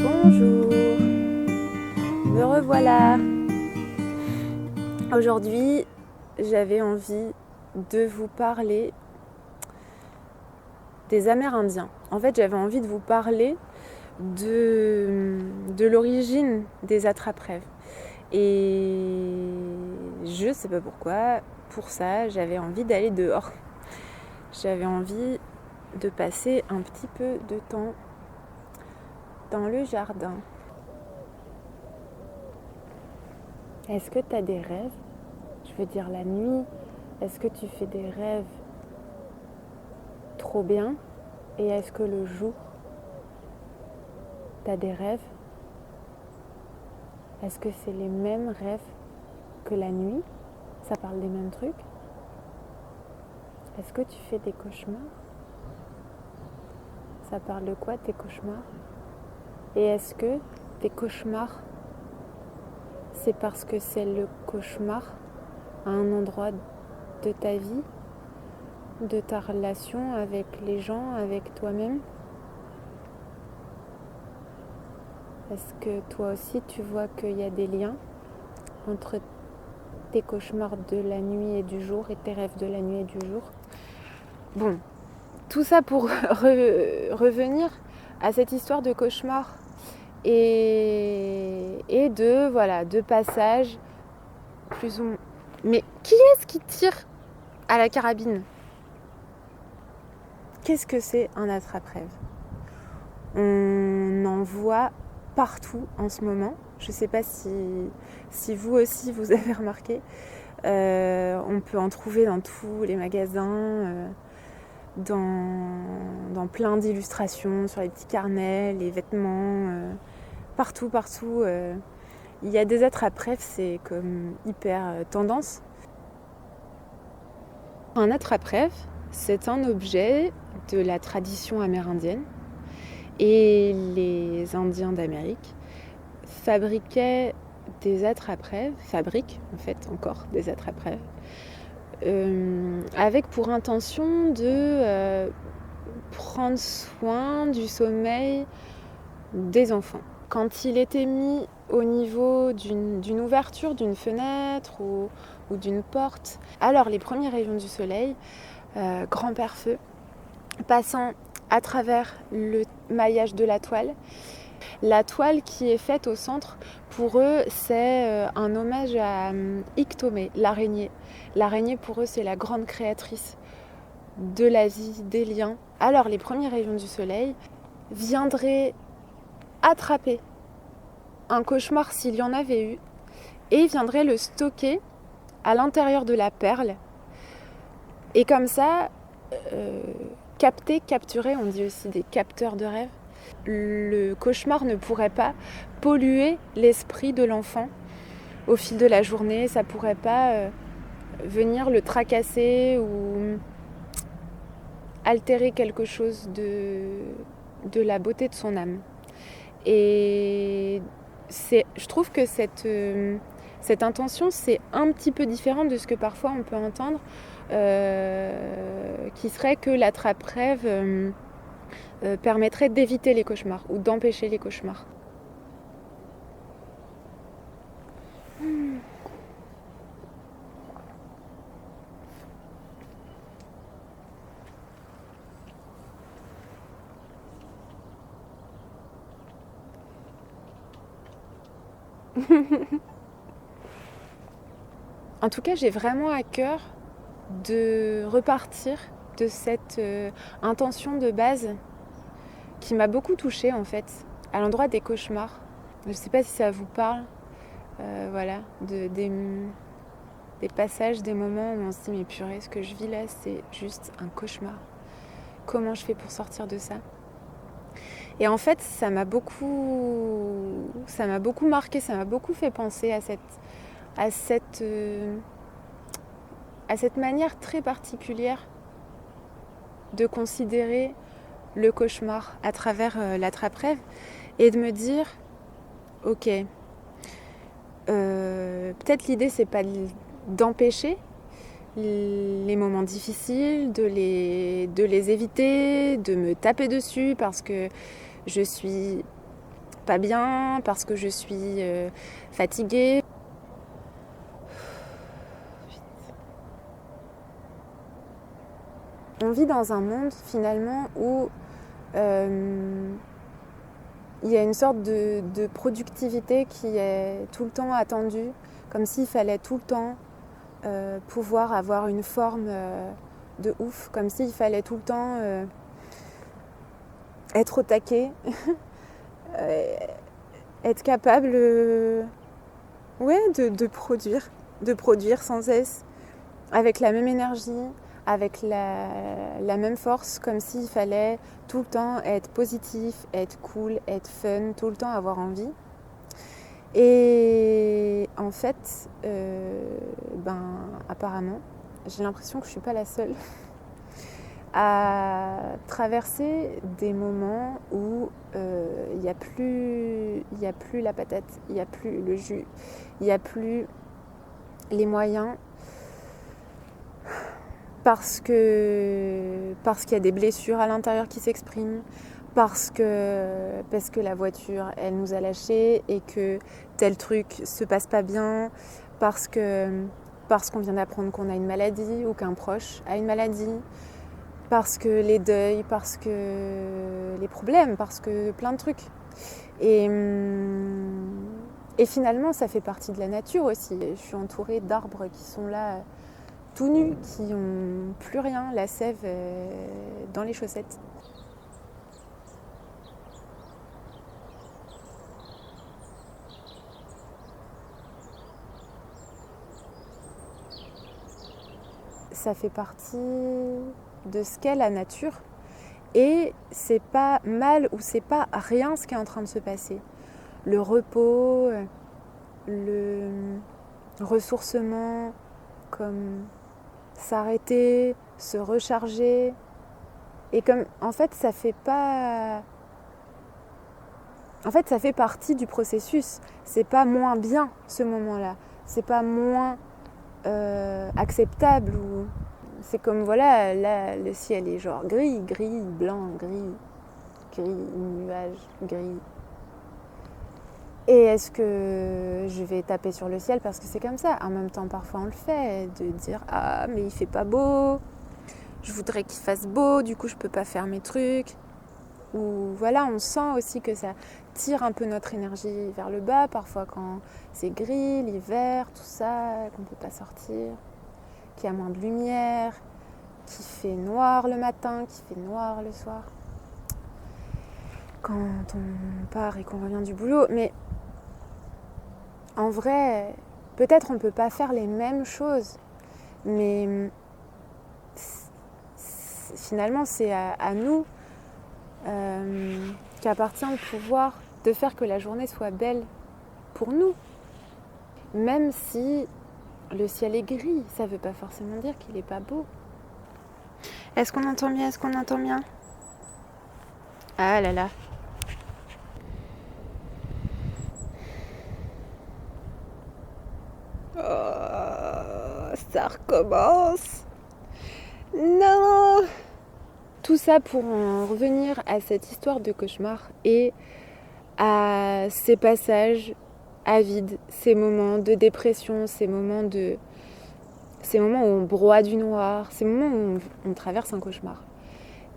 Bonjour, me revoilà. Aujourd'hui, j'avais envie de vous parler des Amérindiens. En fait, j'avais envie de vous parler de l'origine des attrape-rêves. Et je sais pas pourquoi, pour ça, j'avais envie d'aller dehors. J'avais envie de passer un petit peu de temps dans le jardin. Est-ce que tu as des rêves? Je veux dire la nuit, est-ce que tu fais des rêves trop bien? Et est-ce que le jour, tu as des rêves? Est-ce que c'est les mêmes rêves que la nuit? Ça parle des mêmes trucs? Est-ce que tu fais des cauchemars? Ça parle de quoi tes cauchemars? Et est-ce que tes cauchemars, c'est parce que c'est le cauchemar à un endroit de ta vie, de ta relation avec les gens, avec toi-même? Est-ce que toi aussi tu vois qu'il y a des liens entre tes cauchemars de la nuit et du jour et tes rêves de la nuit et du jour? Bon, tout ça pour revenir à cette histoire de cauchemar et de passage plus ou moins. Mais qui est-ce qui tire à la carabine? Qu'est-ce que c'est un attrape-rêve? On en voit partout en ce moment. Je ne sais pas si vous aussi vous avez remarqué. On peut en trouver dans tous les magasins, dans plein d'illustrations, sur les petits carnets, les vêtements, partout. Il y a des attrape-rêves, c'est comme hyper tendance. Un attrape-rêve, c'est un objet de la tradition amérindienne. Et les Indiens d'Amérique fabriquaient des attrape-rêves, fabriquent en fait encore des attrape-rêves, avec pour intention de prendre soin du sommeil des enfants. Quand il était mis au niveau d'une ouverture, d'une fenêtre ou d'une porte, alors les premiers rayons du soleil, grand-père feu, passant à travers le maillage de la toile. La toile qui est faite au centre, pour eux, c'est un hommage à Iktomi, l'araignée. L'araignée, pour eux, c'est la grande créatrice de la vie, des liens. Alors, les premiers rayons du soleil viendraient attraper un cauchemar s'il y en avait eu et viendraient le stocker à l'intérieur de la perle. Et comme ça, capturer, on dit aussi des capteurs de rêve. Le cauchemar ne pourrait pas polluer l'esprit de l'enfant au fil de la journée. Ça ne pourrait pas venir le tracasser ou altérer quelque chose de la beauté de son âme. Et je trouve que cette intention, c'est un petit peu différent de ce que parfois on peut entendre, qui serait que l'attrape-rêve permettrait d'éviter les cauchemars ou d'empêcher les cauchemars. En tout cas, j'ai vraiment à cœur de repartir de cette intention de base qui m'a beaucoup touchée en fait, à l'endroit des cauchemars. Je ne sais pas si ça vous parle, des passages, des moments où on se dit mais purée, ce que je vis là, c'est juste un cauchemar. Comment je fais pour sortir de ça? Et en fait, ça m'a beaucoup marqué, ça m'a beaucoup fait penser à cette manière très particulière de considérer le cauchemar à travers l'attrape-rêve et de me dire ok, peut-être l'idée c'est pas d'empêcher les moments difficiles, de les éviter, de me taper dessus parce que je suis pas bien, parce que je suis fatiguée. On vit dans un monde finalement où il y a une sorte de productivité qui est tout le temps attendue, comme s'il fallait tout le temps pouvoir avoir une forme de ouf, comme s'il fallait tout le temps être au taquet, être capable de produire sans cesse, avec la même énergie, avec la même force, comme s'il fallait tout le temps être positif, être cool, être fun, tout le temps avoir envie. Et en fait, apparemment, j'ai l'impression que je ne suis pas la seule à traverser des moments où il n'y a plus la patate, il n'y a plus le jus, il n'y a plus les moyens parce qu'il y a des blessures à l'intérieur qui s'expriment, parce que la voiture, elle nous a lâchés et que tel truc se passe pas bien, parce qu'on vient d'apprendre qu'on a une maladie ou qu'un proche a une maladie, parce que les deuils, parce que les problèmes, parce que plein de trucs. Et finalement, ça fait partie de la nature aussi. Je suis entourée d'arbres qui sont là, tout nus, qui n'ont plus rien, la sève dans les chaussettes. Ça fait partie de ce qu'est la nature. Et c'est pas mal ou c'est pas rien ce qui est en train de se passer. Le repos, le ressourcement, comme s'arrêter, se recharger. Et comme en fait ça fait pas. En fait ça fait partie du processus. C'est pas moins bien ce moment-là. C'est pas moins acceptable ou. C'est comme voilà, là le ciel est genre gris, blanc, nuage, gris. Et est-ce que je vais taper sur le ciel parce que c'est comme ça? En même temps, parfois on le fait, de dire « Ah, mais il fait pas beau, je voudrais qu'il fasse beau, du coup je peux pas faire mes trucs. » Ou voilà, on sent aussi que ça tire un peu notre énergie vers le bas, parfois quand c'est gris, l'hiver, tout ça, qu'on peut pas sortir, qu'il y a moins de lumière, qu'il fait noir le matin, qu'il fait noir le soir. Quand on part et qu'on revient du boulot, mais en vrai, peut-être on ne peut pas faire les mêmes choses, mais finalement c'est à nous qu'appartient le pouvoir de faire que la journée soit belle pour nous. Même si le ciel est gris, ça ne veut pas forcément dire qu'il n'est pas beau. Est-ce qu'on entend bien? Ah là là. Oh, ça recommence. Non. Tout ça pour en revenir à cette histoire de cauchemar et à ces passages à vide, ces moments de dépression, ces moments où on broie du noir, ces moments où on traverse un cauchemar.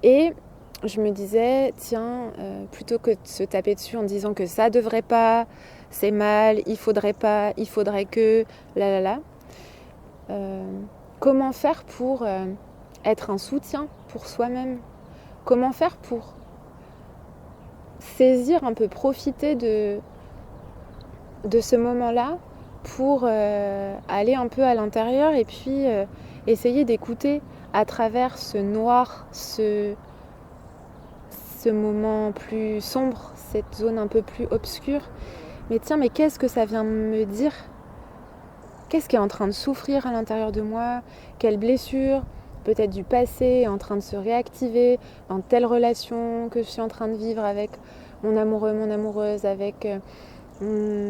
Et je me disais, tiens, plutôt que de se taper dessus en disant que ça devrait pas, c'est mal, il faudrait pas, il faudrait que, comment faire pour être un soutien pour soi-même? Comment faire pour saisir un peu, profiter de ce moment-là pour aller un peu à l'intérieur et puis essayer d'écouter à travers ce noir, ce moment plus sombre, cette zone un peu plus obscure. Mais tiens, mais qu'est-ce que ça vient me dire? Qu'est-ce qui est en train de souffrir à l'intérieur de moi? Quelle blessure, peut-être du passé, est en train de se réactiver dans telle relation que je suis en train de vivre avec mon amoureux, mon amoureuse, avec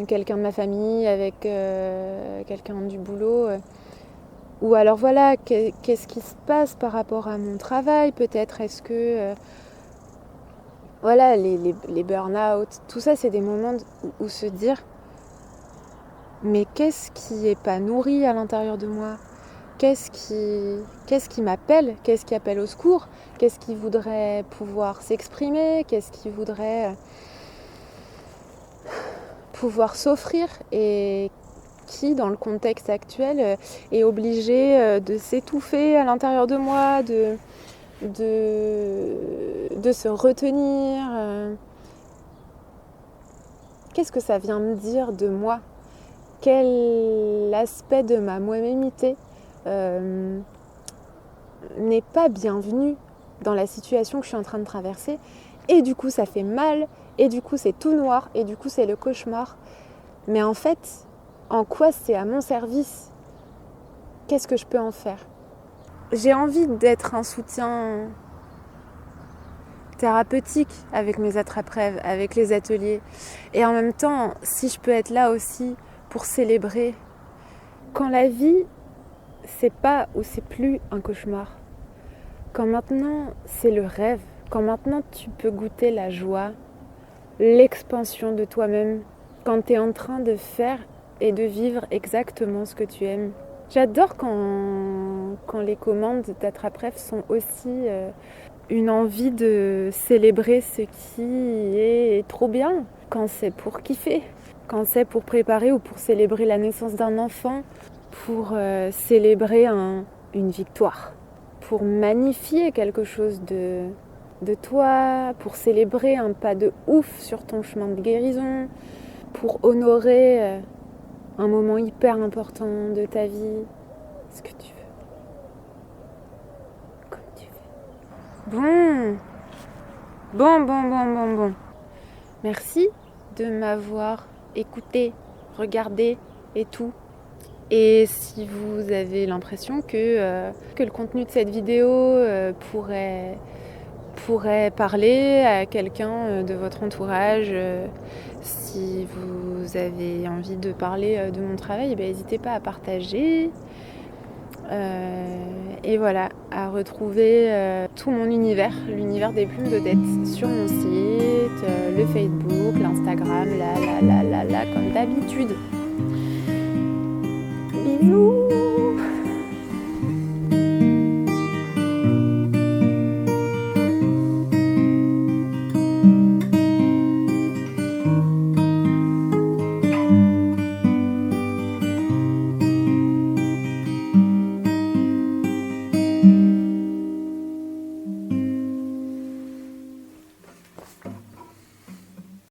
quelqu'un de ma famille, avec quelqu'un du boulot. Ou alors voilà, qu'est-ce qui se passe par rapport à mon travail? Peut-être est-ce que Voilà, les burn-out, tout ça, c'est des moments où se dire mais qu'est-ce qui est pas nourri à l'intérieur de moi? Qu'est-ce qui m'appelle? Qu'est-ce qui appelle au secours? Qu'est-ce qui voudrait pouvoir s'exprimer? Qu'est-ce qui voudrait pouvoir s'offrir? Et qui, dans le contexte actuel, est obligé de s'étouffer à l'intérieur de moi, de se retenir. Qu'est-ce que ça vient me dire de moi? Quel aspect de ma moi-mémité n'est pas bienvenu dans la situation que je suis en train de traverser? Et du coup, ça fait mal, et du coup, c'est tout noir, et du coup, c'est le cauchemar. Mais en fait, en quoi c'est à mon service? Qu'est-ce que je peux en faire? J'ai envie d'être un soutien thérapeutique avec mes attrape-rêves, avec les ateliers. Et en même temps, si je peux être là aussi pour célébrer quand la vie, c'est pas ou c'est plus un cauchemar. Quand maintenant, c'est le rêve. Quand maintenant, tu peux goûter la joie, l'expansion de toi-même. Quand tu es en train de faire et de vivre exactement ce que tu aimes. J'adore quand les commandes d'attrape-rêve sont aussi une envie de célébrer ce qui est trop bien. Quand c'est pour kiffer, quand c'est pour préparer ou pour célébrer la naissance d'un enfant, pour célébrer une victoire, pour magnifier quelque chose de toi, pour célébrer un pas de ouf sur ton chemin de guérison, pour honorer un moment hyper important de ta vie, ce que tu veux, comme tu veux. Bon. Merci de m'avoir écouté, regardé et tout. Et si vous avez l'impression que le contenu de cette vidéo pourrait parler à quelqu'un de votre entourage, si vous avez envie de parler de mon travail, n'hésitez pas à partager. Et voilà, à retrouver tout mon univers, l'univers des plumes d'Odette, sur mon site, le Facebook, l'Instagram, comme d'habitude. Bisous!